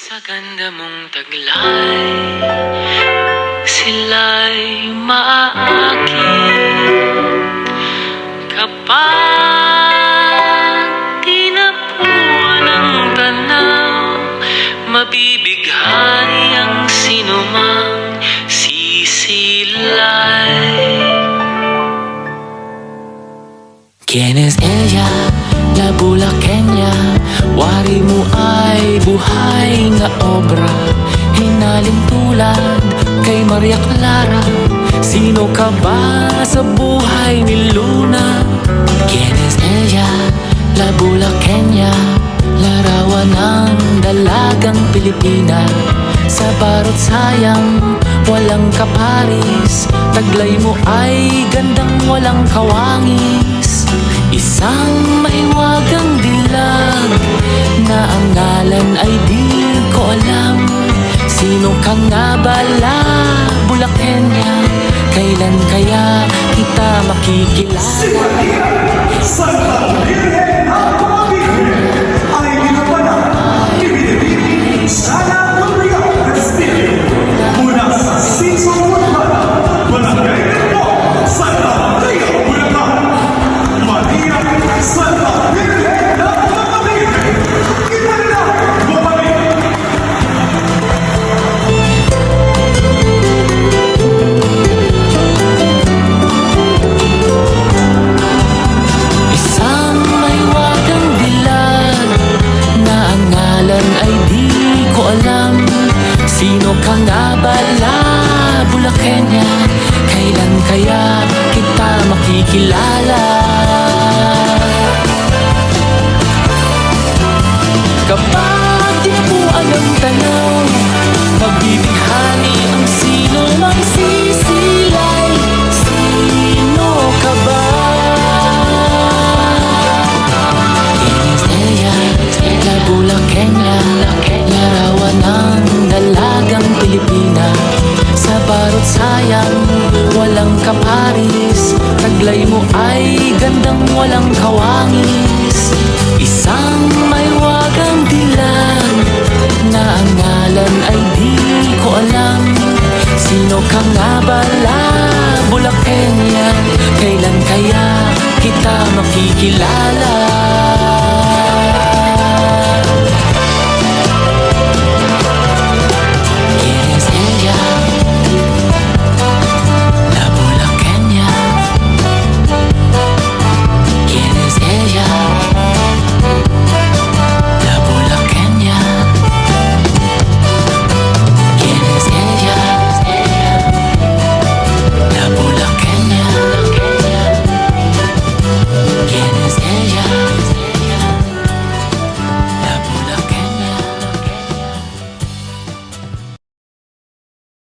Sa ganda mong taglay, sila'y maaakit kapag tinapuan ng tanaw. Mabibighani ang sinumang sisilay. ¿Quién es ella? La bulaqueña. Wari mo ay buhay nga obra, hinalin tulad kay Maria Clara. Sino ka ba sa buhay ni Luna? ¿Quién es ella? La bulaqueña. Larawan ng dalagang Pilipina. Sa barot sayang walang kaparis, taglay mo ay gandang walang kawangis. Isang mahiwagang dilag na ang ngalan ay di ko alam. Sino ka nga bala, Bulaqueña? Kailan kaya kita makikilala? Sa Virgen ang pamilya ay ginapanang ibinibigay sa Gloria Castillo mula sa Sinso Guatemala, Barangay Ito, Santa Maria, Bulacan. Maria Santa Virgen ang pamilya, ipanang bumalik. Isang mahiwagang dilag na ang ngalan ay di ko alam. Sino ka nga bala, Bulaqueña? Kailan kaya kita makikilala? Kapag tinapuan ng tanaw, mabibighani ang sino mang sisilay. Sino ka ba? ¿Quién es ella? La bulaqueña. Larawan ng dalagang Pilipina. Sa barot sayang walang kaparis, taglay mo ay gandang walang kawangis. Isang